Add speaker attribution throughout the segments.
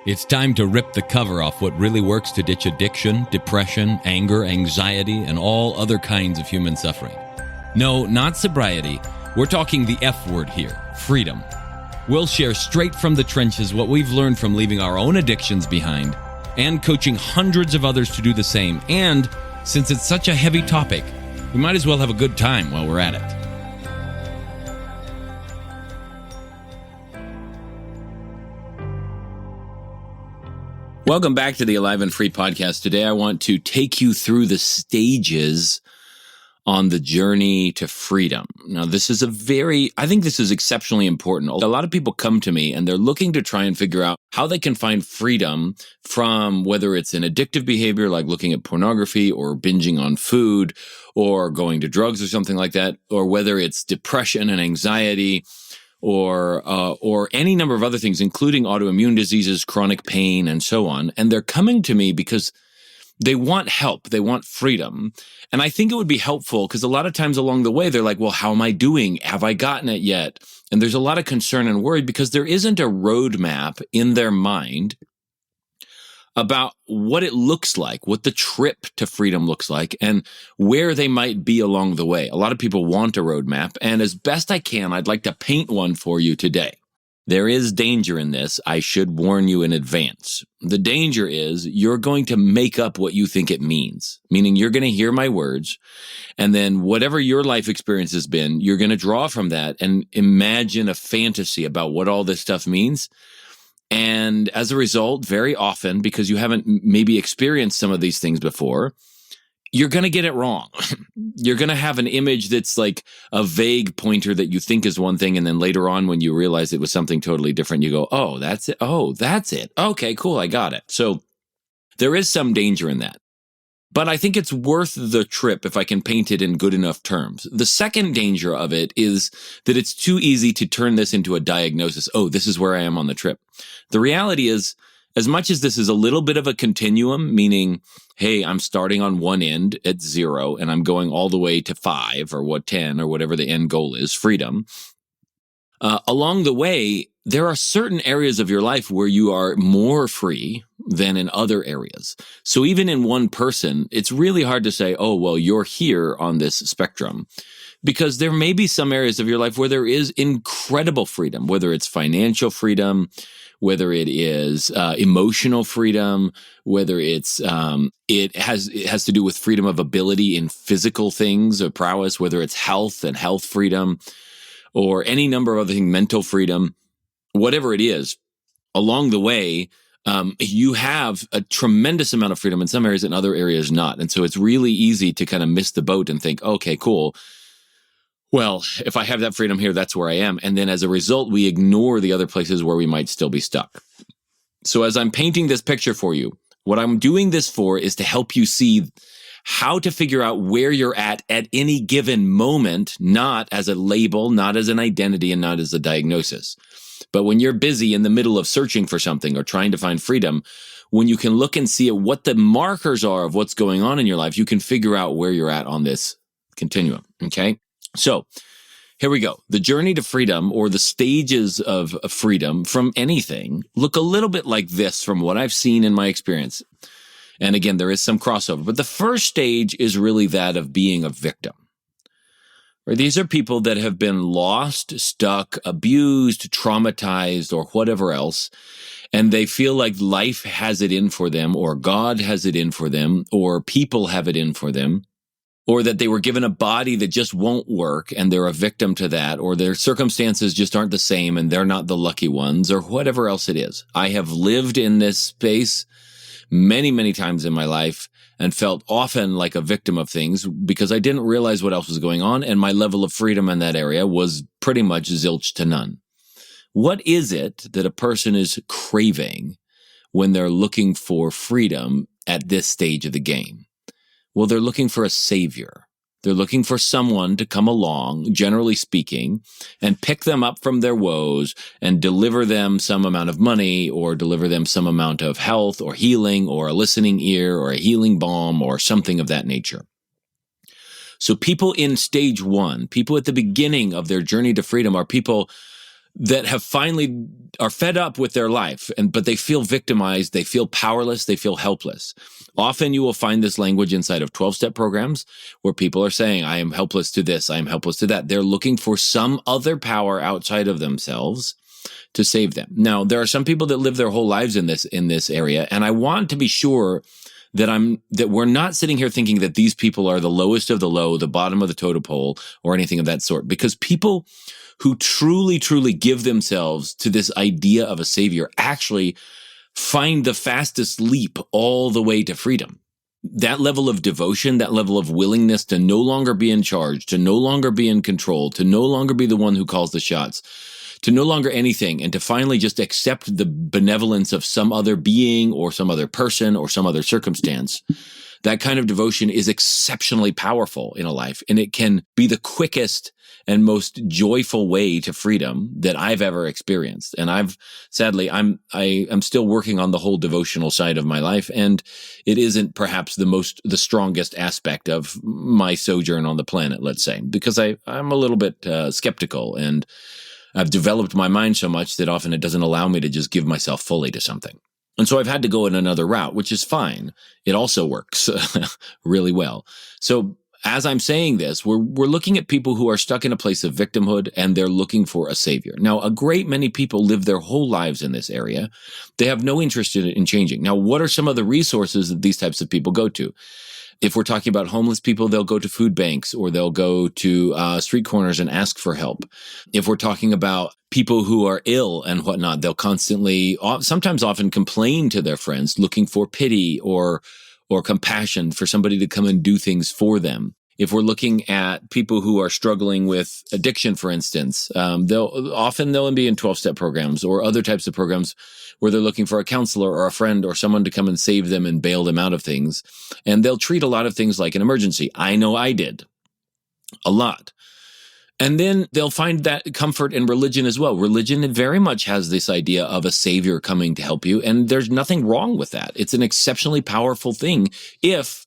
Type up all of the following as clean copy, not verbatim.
Speaker 1: It's time to rip the cover off what really works to ditch addiction, depression, anger, anxiety, and all other kinds of human suffering. No, not sobriety. We're talking the F word here, freedom. We'll share straight from the trenches what we've learned from leaving our own addictions behind and coaching hundreds of others to do the same. And since it's such a heavy topic, we might as well have a good time while we're at it. Welcome back to the Alive and Free podcast. Today I want to take you through the stages on the journey to freedom. Now, I think this is exceptionally important. A lot of people come to me and they're looking to try and figure out how they can find freedom from whether it's an addictive behavior like looking at pornography or binging on food or going to drugs or something like that, or whether it's depression and anxiety or any number of other things, including autoimmune diseases, chronic pain, and so on. And they're coming to me because they want help. They want freedom. And I think it would be helpful because a lot of times along the way, they're like, well, how am I doing? Have I gotten it yet? And there's a lot of concern and worry because there isn't a roadmap in their mind about what it looks like, what the trip to freedom looks like, and where they might be along the way. A lot of people want a roadmap, and as best I can, I'd like to paint one for you today. There is danger in this. I should warn you in advance. The danger is you're going to make up what you think it means, meaning you're going to hear my words, and then whatever your life experience has been, you're going to draw from that and imagine a fantasy about what all this stuff means. And as a result, very often, because you haven't maybe experienced some of these things before, you're going to get it wrong. You're going to have an image that's like a vague pointer that you think is one thing. And then later on, when you realize it was something totally different, you go, oh, that's it. Oh, that's it. Okay, cool. I got it. So there is some danger in that. But I think it's worth the trip if I can paint it in good enough terms. The second danger of it is that it's too easy to turn this into a diagnosis. Oh, this is where I am on the trip. The reality is, as much as this is a little bit of a continuum, meaning, hey, I'm starting on one end at 0 and I'm going all the way to 5 or 10 or whatever the end goal is, freedom. Along the way, there are certain areas of your life where you are more free than in other areas. So even in one person, it's really hard to say, oh, well, you're here on this spectrum, because there may be some areas of your life where there is incredible freedom, whether it's financial freedom, whether it is emotional freedom, whether it's it has to do with freedom of ability in physical things or prowess, whether it's health and health freedom, or any number of other things, mental freedom, whatever it is. Along the way, you have a tremendous amount of freedom in some areas and other areas not. And so it's really easy to kind of miss the boat and think, okay, cool. Well, if I have that freedom here, that's where I am. And then as a result, we ignore the other places where we might still be stuck. So as I'm painting this picture for you, what I'm doing this for is to help you see how to figure out where you're at any given moment, not as a label, not as an identity, and not as a diagnosis. But when you're busy in the middle of searching for something or trying to find freedom, when you can look and see at what the markers are of what's going on in your life, you can figure out where you're at on this continuum, okay? So here we go. The journey to freedom, or the stages of freedom from anything, look a little bit like this from what I've seen in my experience. And again, there is some crossover, but the first stage is really that of being a victim. Right? These are people that have been lost, stuck, abused, traumatized, or whatever else, and they feel like life has it in for them, or God has it in for them, or people have it in for them, or that they were given a body that just won't work and they're a victim to that, or their circumstances just aren't the same and they're not the lucky ones, or whatever else it is. I have lived in this space many, many times in my life and felt often like a victim of things because I didn't realize what else was going on, and my level of freedom in that area was pretty much zilch to none. What is it that a person is craving when they're looking for freedom at this stage of the game? Well, they're looking for a savior. They're looking for someone to come along, generally speaking, and pick them up from their woes and deliver them some amount of money, or deliver them some amount of health or healing, or a listening ear, or a healing balm, or something of that nature. So people in stage one, people at the beginning of their journey to freedom, are people that have finally are fed up with their life, but they feel victimized, they feel powerless, they feel helpless. Often you will find this language inside of 12-step programs where people are saying, I am helpless to this, I am helpless to that. They're looking for some other power outside of themselves to save them. Now, there are some people that live their whole lives in this area, and I want to be sure that we're not sitting here thinking that these people are the lowest of the low, the bottom of the totem pole, or anything of that sort. Because people who truly, truly give themselves to this idea of a savior actually find the fastest leap all the way to freedom. That level of devotion, that level of willingness to no longer be in charge, to no longer be in control, to no longer be the one who calls the shots, to no longer anything, and to finally just accept the benevolence of some other being or some other person or some other circumstance. That kind of devotion is exceptionally powerful in a life, and it can be the quickest and most joyful way to freedom that I've ever experienced. And I'm still working on the whole devotional side of my life, and it isn't perhaps the strongest aspect of my sojourn on the planet, let's say, because I'm a little bit skeptical, and I've developed my mind so much that often it doesn't allow me to just give myself fully to something. And so I've had to go in another route, which is fine. It also works really well. So as I'm saying this, we're looking at people who are stuck in a place of victimhood, and they're looking for a savior. Now, a great many people live their whole lives in this area. They have no interest in changing. Now, what are some of the resources that these types of people go to? If we're talking about homeless people, they'll go to food banks, or they'll go to street corners and ask for help. If we're talking about people who are ill and whatnot, they'll constantly, sometimes often complain to their friends, looking for pity or compassion for somebody to come and do things for them. If we're looking at people who are struggling with addiction, for instance, they'll be in 12-step programs or other types of programs where they're looking for a counselor or a friend or someone to come and save them and bail them out of things. And they'll treat a lot of things like an emergency. I know I did a lot. And then they'll find that comfort in religion as well. Religion very much has this idea of a savior coming to help you, and there's nothing wrong with that. It's an exceptionally powerful thing if,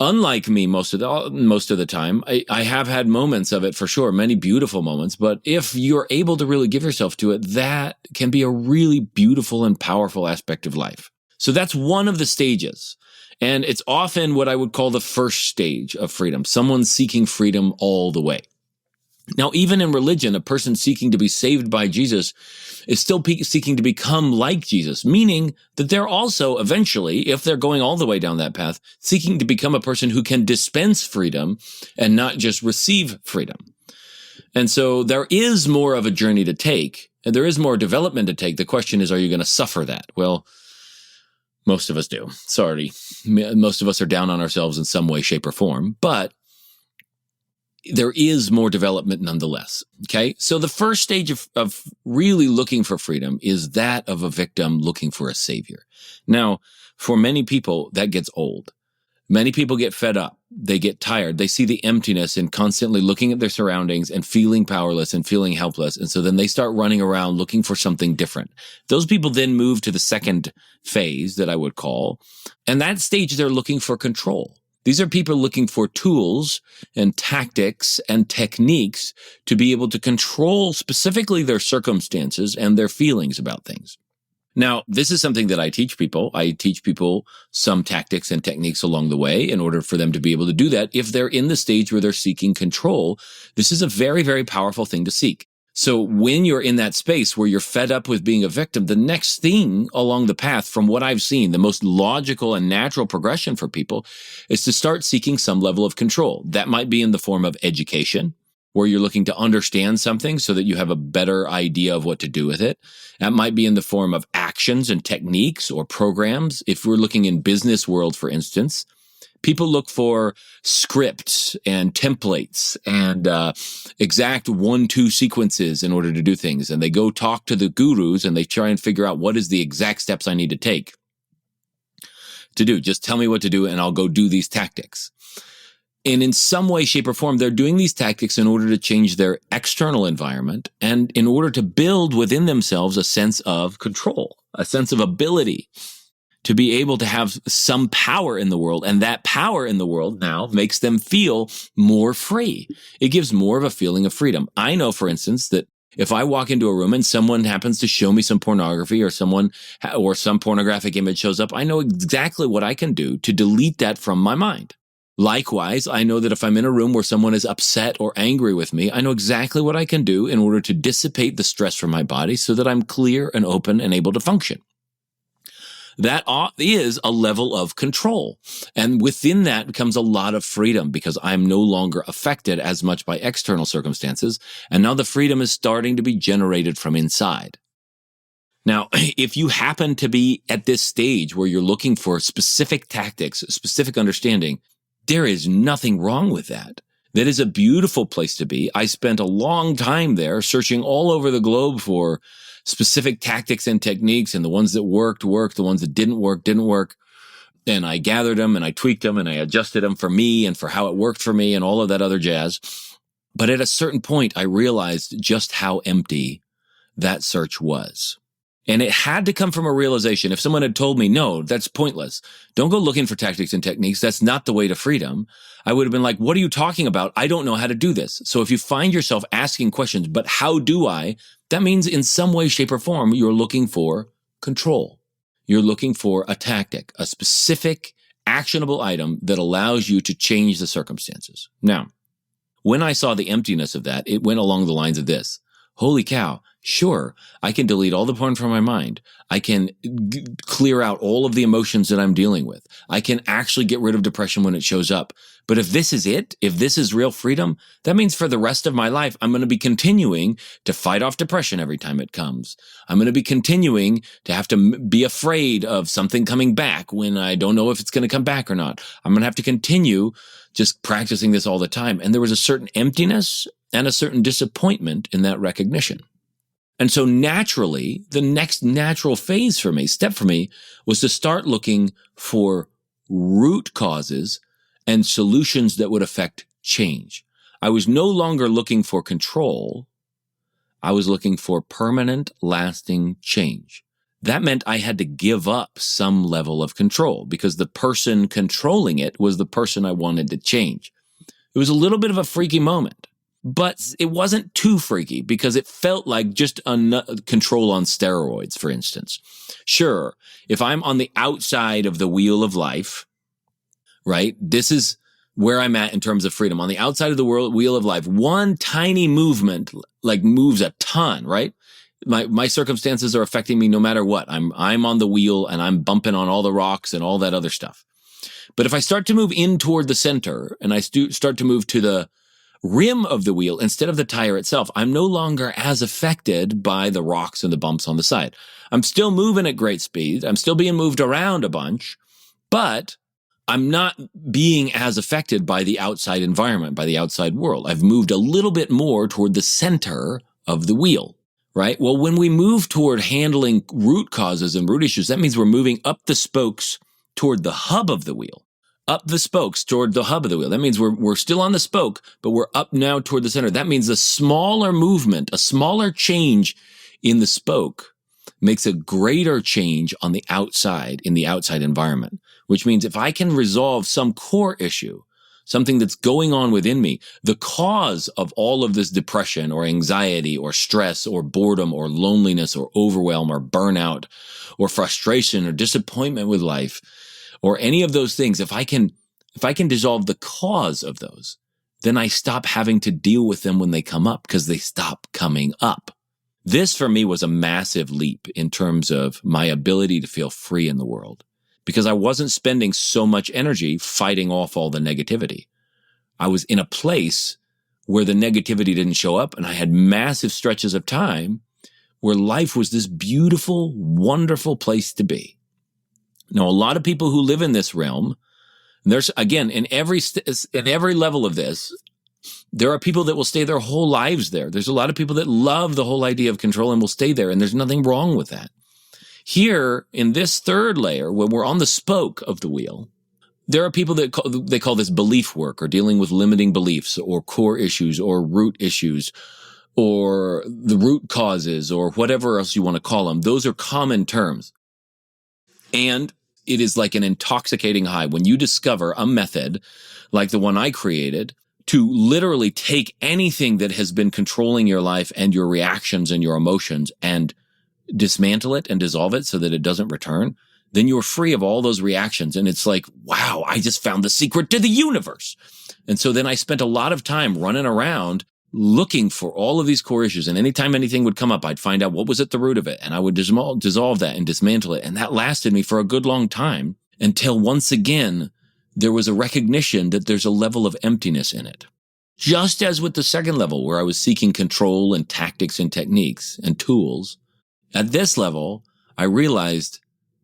Speaker 1: unlike me most of the time, I have had moments of it for sure, many beautiful moments, but if you're able to really give yourself to it, that can be a really beautiful and powerful aspect of life. So that's one of the stages. And it's often what I would call the first stage of freedom, someone seeking freedom all the way. Now, even in religion, a person seeking to be saved by Jesus is still seeking to become like Jesus, meaning that they're also eventually, if they're going all the way down that path, seeking to become a person who can dispense freedom and not just receive freedom. And so there is more of a journey to take, and there is more development to take. The question is, are you going to suffer that? Well, most of us do. Sorry. Most of us are down on ourselves in some way, shape, or form, but there is more development nonetheless. Okay. So the first stage of really looking for freedom is that of a victim looking for a savior. Now, for many people, that gets old. Many people get fed up. They get tired. They see the emptiness in constantly looking at their surroundings and feeling powerless and feeling helpless. And so then they start running around looking for something different. Those people then move to the second phase that I would call. And that stage, they're looking for control. These are people looking for tools and tactics and techniques to be able to control specifically their circumstances and their feelings about things. Now, this is something that I teach people. I teach people some tactics and techniques along the way in order for them to be able to do that. If they're in the stage where they're seeking control, this is a very, very powerful thing to seek. So when you're in that space where you're fed up with being a victim, the next thing along the path, from what I've seen, the most logical and natural progression for people is to start seeking some level of control. That might be in the form of education, where you're looking to understand something so that you have a better idea of what to do with it. That might be in the form of actions and techniques or programs. If we're looking in business world, for instance, people look for scripts and templates and exact 1-2 sequences in order to do things. And they go talk to the gurus and they try and figure out what is the exact steps I need to take to do. Just tell me what to do and I'll go do these tactics. And in some way, shape, or form, they're doing these tactics in order to change their external environment and in order to build within themselves a sense of control, a sense of ability to be able to have some power in the world. And that power in the world now makes them feel more free. It gives more of a feeling of freedom. I know, for instance, that If I walk into a room and someone happens to show me some pornography or some pornographic image shows up, I know exactly what I can do to delete that from my mind. Likewise, I know that if I'm in a room where someone is upset or angry with me, I know exactly what I can do in order to dissipate the stress from my body so that I'm clear and open and able to function. That is a level of control. And within that comes a lot of freedom because I'm no longer affected as much by external circumstances. And now the freedom is starting to be generated from inside. Now, if you happen to be at this stage where you're looking for specific tactics, specific understanding, there is nothing wrong with that. That is a beautiful place to be. I spent a long time there searching all over the globe for specific tactics and techniques, and the ones that worked, the ones that didn't work. And I gathered them and I tweaked them and I adjusted them for me and for how it worked for me and all of that other jazz. But at a certain point, I realized just how empty that search was. And it had to come from a realization. If someone had told me, no, that's pointless. Don't go looking for tactics and techniques. That's not the way to freedom. I would have been like, what are you talking about? I don't know how to do this. So if you find yourself asking questions, but how do I? That means in some way, shape, or form, you're looking for control. You're looking for a tactic, a specific actionable item that allows you to change the circumstances. Now, when I saw the emptiness of that, it went along the lines of this. Holy cow. Sure, I can delete all the porn from my mind. I can clear out all of the emotions that I'm dealing with. I can actually get rid of depression when it shows up. But if this is it, if this is real freedom, that means for the rest of my life, I'm going to be continuing to fight off depression every time it comes. I'm going to be continuing to have to be afraid of something coming back when I don't know if it's going to come back or not. I'm going to have to continue just practicing this all the time. And there was a certain emptiness and a certain disappointment in that recognition. And so naturally, the next natural step for me, was to start looking for root causes and solutions that would affect change. I was no longer looking for control. I was looking for permanent, lasting change. That meant I had to give up some level of control because the person controlling it was the person I wanted to change. It was a little bit of a freaky moment. But it wasn't too freaky because it felt like just control on steroids, for instance. Sure, if I'm on the outside of the wheel of life, right, this is where I'm at in terms of freedom. On the outside of the wheel of life, one tiny movement like moves a ton, right? My circumstances are affecting me no matter what. I'm on the wheel and I'm bumping on all the rocks and all that other stuff. But if I start to move in toward the center and I start to move to the rim of the wheel instead of the tire itself, I'm no longer as affected by the rocks and the bumps on the side. I'm still moving at great speed. I'm still being moved around a bunch, but I'm not being as affected by the outside environment, by the outside world. I've moved a little bit more toward the center of the wheel, right? Well, when we move toward handling root causes and root issues, that means we're moving up the spokes toward the hub of the wheel. Up the spokes toward the hub of the wheel. That means we're still on the spoke, but we're up now toward the center. That means a smaller movement, a smaller change in the spoke makes a greater change on the outside, in the outside environment, which means if I can resolve some core issue, something that's going on within me, the cause of all of this depression or anxiety or stress or boredom or loneliness or overwhelm or burnout or frustration or disappointment with life, or any of those things, if I can dissolve the cause of those, then I stop having to deal with them when they come up because they stop coming up. This for me was a massive leap in terms of my ability to feel free in the world because I wasn't spending so much energy fighting off all the negativity. I was in a place where the negativity didn't show up and I had massive stretches of time where life was this beautiful, wonderful place to be. Now, a lot of people who live in this realm, there's, again, in every level of this, there are people that will stay their whole lives there. There's a lot of people that love the whole idea of control and will stay there, and there's nothing wrong with that. Here, in this third layer, when we're on the spoke of the wheel, there are people that they call this belief work or dealing with limiting beliefs or core issues or root issues or the root causes or whatever else you want to call them. Those are common terms. And it is like an intoxicating high when you discover a method like the one I created to literally take anything that has been controlling your life and your reactions and your emotions and dismantle it and dissolve it so that it doesn't return, then you're free of all those reactions. And it's like, wow, I just found the secret to the universe. And so then I spent a lot of time running around looking for all of these core issues. And anytime anything would come up, I'd find out what was at the root of it. And I would dissolve that and dismantle it. And that lasted me for a good long time until once again, there was a recognition that there's a level of emptiness in it. Just as with the second level where I was seeking control and tactics and techniques and tools, at this level, I realized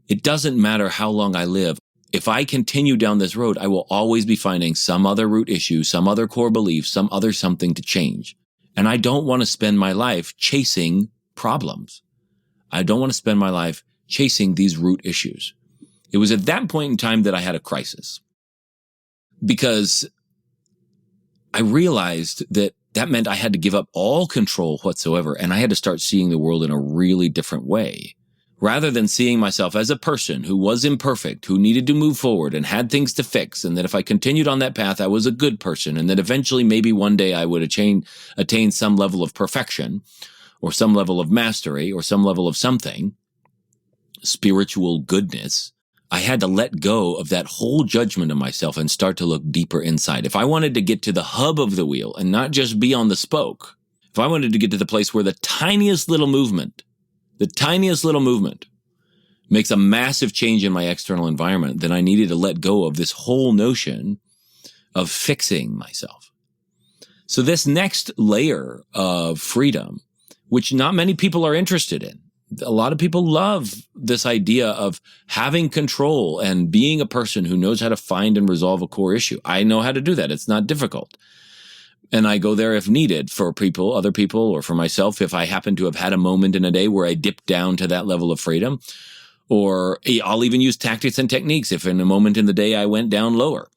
Speaker 1: it doesn't matter how long I live. If I continue down this road, I will always be finding some other root issue, some other core belief, some other something to change. And I don't want to spend my life chasing problems. I don't want to spend my life chasing these root issues. It was at that point in time that I had a crisis, because I realized that meant I had to give up all control whatsoever, and I had to start seeing the world in a really different way. Rather than seeing myself as a person who was imperfect, who needed to move forward and had things to fix, and that if I continued on that path, I was a good person, and that eventually maybe one day I would attain some level of perfection, or some level of mastery, or some level of something, spiritual goodness, I had to let go of that whole judgment of myself and start to look deeper inside. If I wanted to get to the hub of the wheel and not just be on the spoke, if I wanted to get to the place where the tiniest little movement makes a massive change in my external environment, then I needed to let go of this whole notion of fixing myself. So this next layer of freedom, which not many people are interested in, a lot of people love this idea of having control and being a person who knows how to find and resolve a core issue. I know how to do that. It's not difficult. And I go there if needed for people, other people, or for myself, if I happen to have had a moment in a day where I dipped down to that level of freedom. Or I'll even use tactics and techniques if in a moment in the day I went down lower.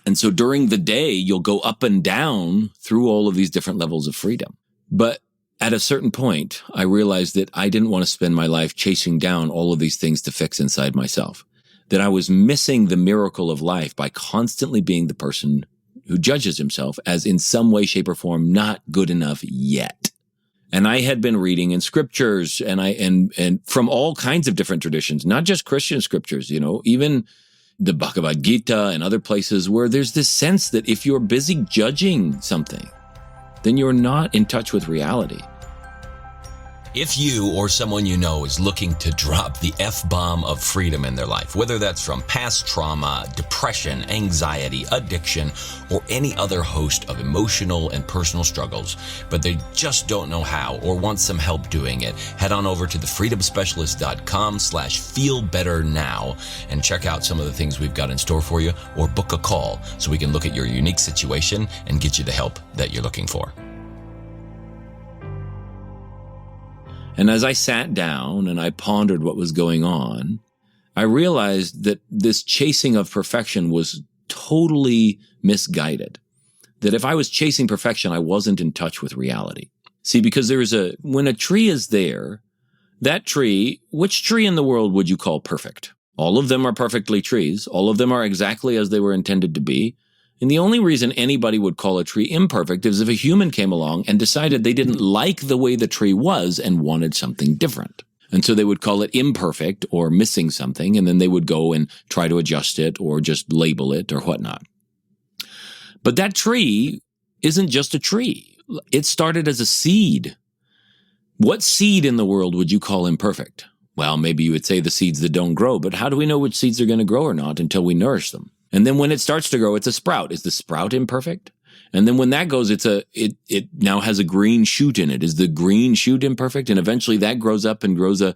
Speaker 1: And so during the day, you'll go up and down through all of these different levels of freedom. But at a certain point, I realized that I didn't want to spend my life chasing down all of these things to fix inside myself. That I was missing the miracle of life by constantly being the person who judges himself as in some way, shape, or form not good enough yet. And I had been reading in scriptures and from all kinds of different traditions, not just Christian scriptures, even the Bhagavad Gita and other places where there's this sense that if you're busy judging something, then you're not in touch with reality.
Speaker 2: If you or someone you know is looking to drop the F-bomb of freedom in their life, whether that's from past trauma, depression, anxiety, addiction, or any other host of emotional and personal struggles, but they just don't know how or want some help doing it, head on over to thefreedomspecialist.com/feelbetternow and check out some of the things we've got in store for you, or book a call so we can look at your unique situation and get you the help that you're looking for.
Speaker 1: And as I sat down and I pondered what was going on, I realized that this chasing of perfection was totally misguided. That if I was chasing perfection, I wasn't in touch with reality. See, because when a tree is there, that tree, which tree in the world would you call perfect? All of them are perfectly trees. All of them are exactly as they were intended to be. And the only reason anybody would call a tree imperfect is if a human came along and decided they didn't like the way the tree was and wanted something different. And so they would call it imperfect or missing something, and then they would go and try to adjust it or just label it or whatnot. But that tree isn't just a tree. It started as a seed. What seed in the world would you call imperfect? Well, maybe you would say the seeds that don't grow, but how do we know which seeds are going to grow or not until we nourish them? And then when it starts to grow, it's a sprout. Is the sprout imperfect? And then when that goes, it now has a green shoot in it. Is the green shoot imperfect? And eventually that grows up and grows a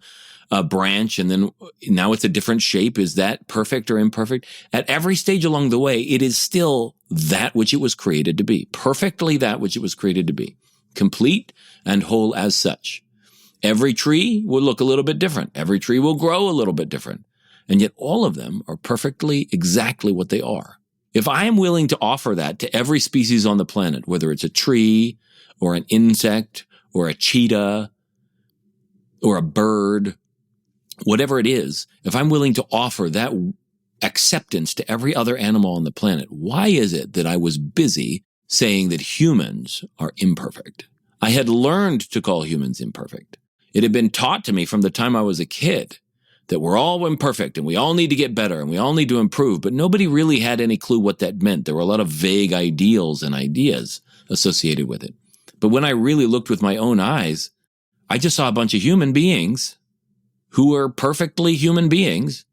Speaker 1: branch, and then now it's a different shape. Is that perfect or imperfect? At every stage along the way, it is still that which it was created to be. Perfectly that which it was created to be. Complete and whole as such. Every tree will look a little bit different. Every tree will grow a little bit different. And yet all of them are perfectly exactly what they are. If I am willing to offer that to every species on the planet, whether it's a tree or an insect or a cheetah or a bird, whatever it is, if I'm willing to offer that acceptance to every other animal on the planet, why is it that I was busy saying that humans are imperfect. I had learned to call humans imperfect. It had been taught to me from the time I was a kid that we're all imperfect and we all need to get better and we all need to improve, but nobody really had any clue what that meant. There were a lot of vague ideals and ideas associated with it. But when I really looked with my own eyes, I just saw a bunch of human beings who were perfectly human beings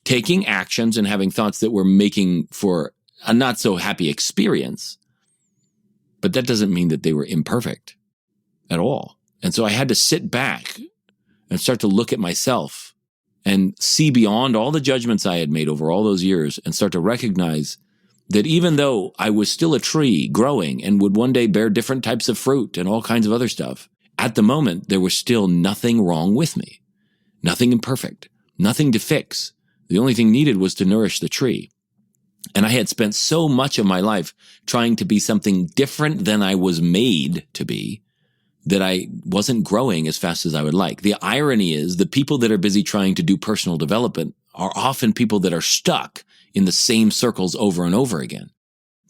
Speaker 1: taking actions and having thoughts that were making for a not so happy experience. But that doesn't mean that they were imperfect at all. And so I had to sit back and start to look at myself and see beyond all the judgments I had made over all those years and start to recognize that even though I was still a tree growing and would one day bear different types of fruit and all kinds of other stuff, at the moment, there was still nothing wrong with me, nothing imperfect, nothing to fix. The only thing needed was to nourish the tree. And I had spent so much of my life trying to be something different than I was made to be that I wasn't growing as fast as I would like. The irony is the people that are busy trying to do personal development are often people that are stuck in the same circles over and over again.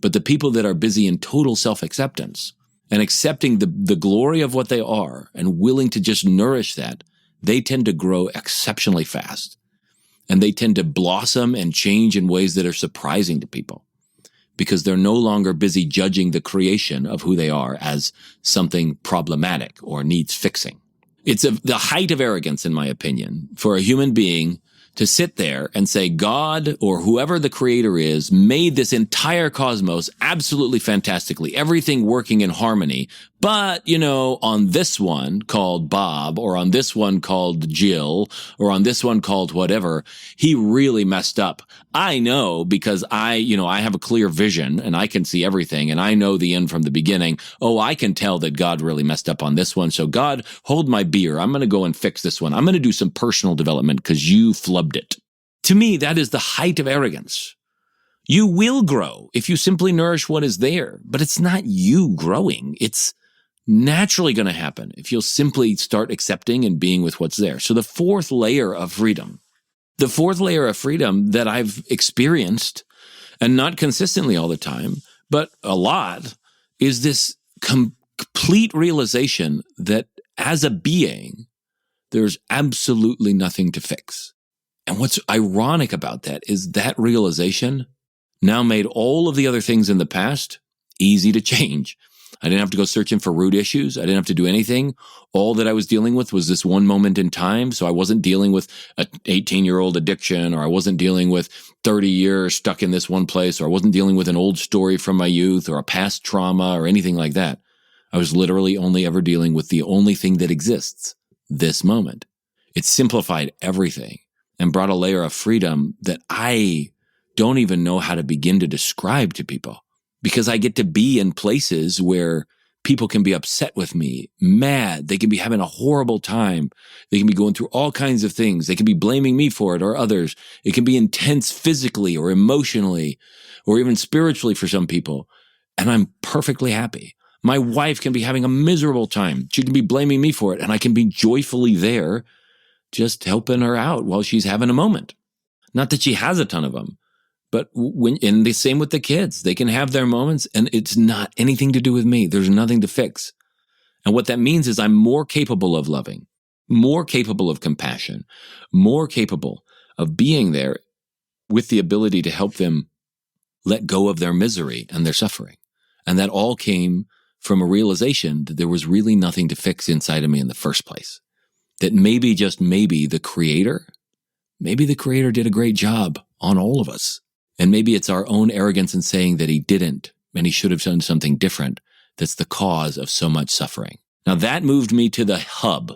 Speaker 1: But the people that are busy in total self-acceptance and accepting the glory of what they are and willing to just nourish that, they tend to grow exceptionally fast. And they tend to blossom and change in ways that are surprising to people because they're no longer busy judging the creation of who they are as something problematic or needs fixing. It's the height of arrogance, in my opinion, for a human being to sit there and say God or whoever the creator is made this entire cosmos absolutely fantastically, everything working in harmony. But, on this one called Bob or on this one called Jill or on this one called whatever, he really messed up. I know because I have a clear vision and I can see everything and I know the end from the beginning. Oh, I can tell that God really messed up on this one. So God, hold my beer. I'm going to go and fix this one. I'm going to do some personal development because you flubbed it. To me, that is the height of arrogance. You will grow if you simply nourish what is there, but it's not you growing. It's naturally going to happen if you'll simply start accepting and being with what's there. So the fourth layer of freedom that I've experienced, and not consistently all the time, but a lot, is this complete realization that as a being, there's absolutely nothing to fix. And what's ironic about that is that realization now made all of the other things in the past easy to change. I didn't have to go searching for root issues. I didn't have to do anything. All that I was dealing with was this one moment in time. So I wasn't dealing with an 18-year-old addiction, or I wasn't dealing with 30 years stuck in this one place, or I wasn't dealing with an old story from my youth or a past trauma or anything like that. I was literally only ever dealing with the only thing that exists, this moment. It simplified everything and brought a layer of freedom that I don't even know how to begin to describe to people. Because I get to be in places where people can be upset with me, mad. They can be having a horrible time. They can be going through all kinds of things. They can be blaming me for it or others. It can be intense physically or emotionally or even spiritually for some people. And I'm perfectly happy. My wife can be having a miserable time. She can be blaming me for it. And I can be joyfully there just helping her out while she's having a moment. Not that she has a ton of them. But and the same with the kids. They can have their moments and it's not anything to do with me. There's nothing to fix. And what that means is I'm more capable of loving, more capable of compassion, more capable of being there with the ability to help them let go of their misery and their suffering. And that all came from a realization that there was really nothing to fix inside of me in the first place. That maybe, just maybe, the Creator did a great job on all of us. And maybe it's our own arrogance in saying that he didn't and he should have done something different that's the cause of so much suffering. Now that moved me to the hub,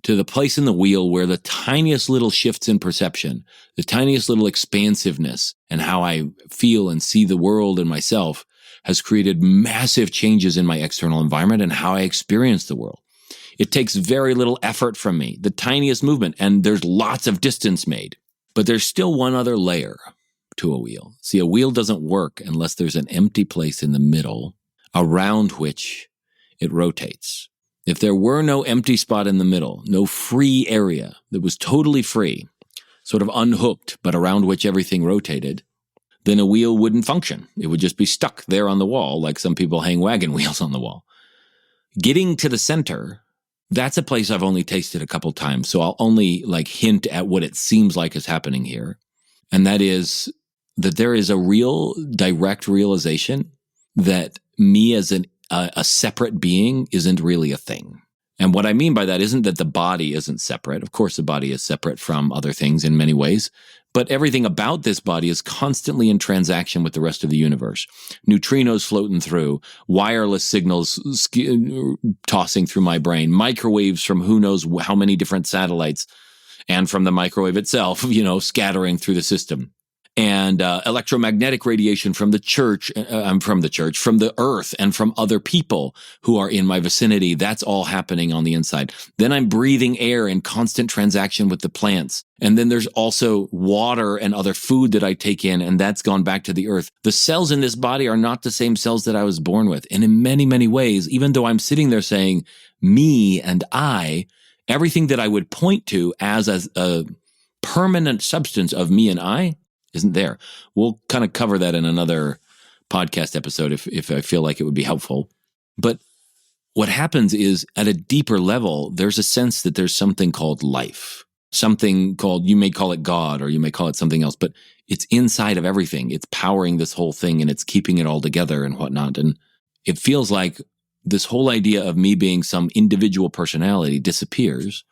Speaker 1: to the place in the wheel where the tiniest little shifts in perception, the tiniest little expansiveness and how I feel and see the world and myself has created massive changes in my external environment and how I experience the world. It takes very little effort from me, the tiniest movement, and there's lots of distance made. But there's still one other layer to a wheel. See, a wheel doesn't work unless there's an empty place in the middle around which it rotates. If there were no empty spot in the middle, no free area that was totally free, sort of unhooked, but around which everything rotated, then a wheel wouldn't function. It would just be stuck there on the wall, like some people hang wagon wheels on the wall. Getting to the center, that's a place I've only tasted a couple times, so I'll only hint at what it seems like is happening here. And that is that there is a real direct realization that me as a separate being isn't really a thing. And what I mean by that isn't that the body isn't separate. Of course, the body is separate from other things in many ways, but everything about this body is constantly in transaction with the rest of the universe. Neutrinos floating through, wireless signals tossing through my brain, microwaves from who knows how many different satellites, and from the microwave itself, scattering through the system. And electromagnetic radiation from the church, from the earth, and from other people who are in my vicinity. That's all happening on the inside. Then I'm breathing air in constant transaction with the plants. And then there's also water and other food that I take in, and that's gone back to the earth. The cells in this body are not the same cells that I was born with. And in many, many ways, even though I'm sitting there saying me and I, everything that I would point to as a permanent substance of me and I isn't there. We'll kind of cover that in another podcast episode if I feel like it would be helpful. But what happens is, at a deeper level, there's a sense that there's something called life, something called, you may call it God, or you may call it something else, but it's inside of everything. It's powering this whole thing, and it's keeping it all together and whatnot. And it feels like this whole idea of me being some individual personality disappears.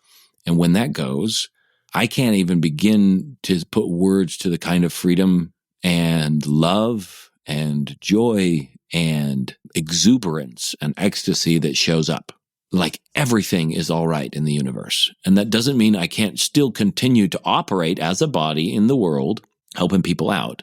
Speaker 1: And when that goes, I can't even begin to put words to the kind of freedom and love and joy and exuberance and ecstasy that shows up. Like everything is all right in the universe. And that doesn't mean I can't still continue to operate as a body in the world, helping people out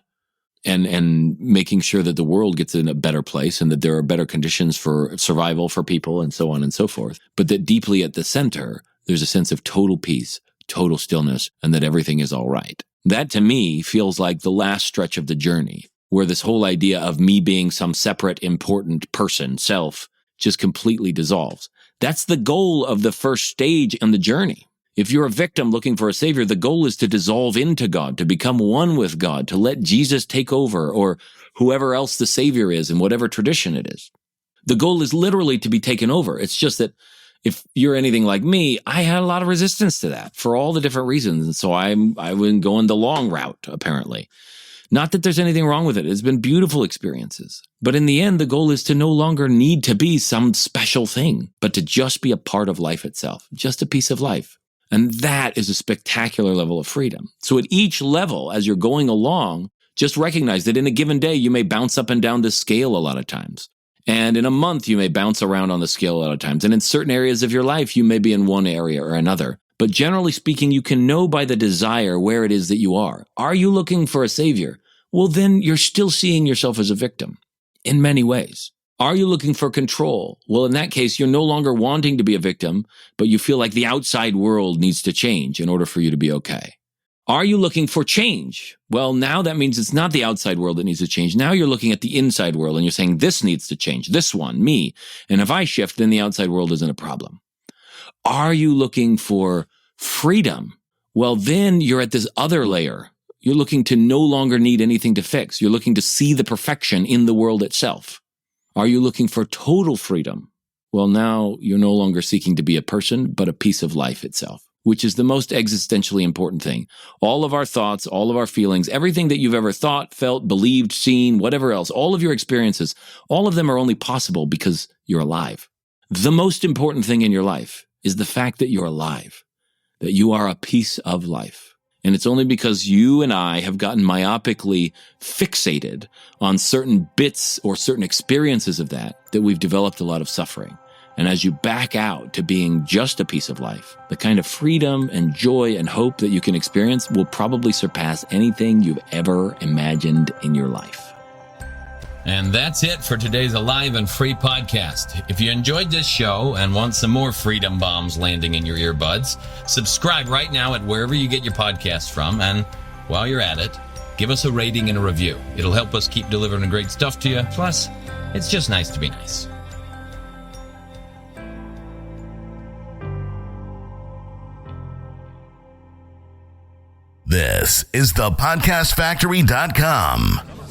Speaker 1: and making sure that the world gets in a better place and that there are better conditions for survival for people and so on and so forth. But that deeply at the center, there's a sense of total peace, total stillness, and that everything is all right. That to me feels like the last stretch of the journey, where this whole idea of me being some separate, important person, self, just completely dissolves. That's the goal of the first stage in the journey. If you're a victim looking for a savior, the goal is to dissolve into God, to become one with God, to let Jesus take over, or whoever else the savior is in whatever tradition it is. The goal is literally to be taken over. It's just that if you're anything like me, I had a lot of resistance to that for all the different reasons. And so I wouldn't go in the long route, apparently. Not that there's anything wrong with it. It's been beautiful experiences. But in the end, the goal is to no longer need to be some special thing, but to just be a part of life itself, just a piece of life. And that is a spectacular level of freedom. So at each level, as you're going along, just recognize that in a given day, you may bounce up and down the scale a lot of times. And in a month, you may bounce around on the scale a lot of times. And in certain areas of your life, you may be in one area or another. But generally speaking, you can know by the desire where it is that you are. Are you looking for a savior? Well, then you're still seeing yourself as a victim in many ways. Are you looking for control? Well, in that case, you're no longer wanting to be a victim, but you feel like the outside world needs to change in order for you to be okay. Are you looking for change? Well, now that means it's not the outside world that needs to change. Now you're looking at the inside world and you're saying, this needs to change, this one, me. And if I shift, then the outside world isn't a problem. Are you looking for freedom? Well, then you're at this other layer. You're looking to no longer need anything to fix. You're looking to see the perfection in the world itself. Are you looking for total freedom? Well, now you're no longer seeking to be a person, but a piece of life itself, which is the most existentially important thing. All of our thoughts, all of our feelings, everything that you've ever thought, felt, believed, seen, whatever else, all of your experiences, all of them are only possible because you're alive. The most important thing in your life is the fact that you're alive, that you are a piece of life. And it's only because you and I have gotten myopically fixated on certain bits or certain experiences of that we've developed a lot of suffering. And as you back out to being just a piece of life, the kind of freedom and joy and hope that you can experience will probably surpass anything you've ever imagined in your life.
Speaker 2: And that's it for today's Alive and Free podcast. If you enjoyed this show and want some more freedom bombs landing in your earbuds, subscribe right now at wherever you get your podcasts from. And while you're at it, give us a rating and a review. It'll help us keep delivering great stuff to you. Plus, it's just nice to be nice.
Speaker 3: This This is thepodcastfactory.com.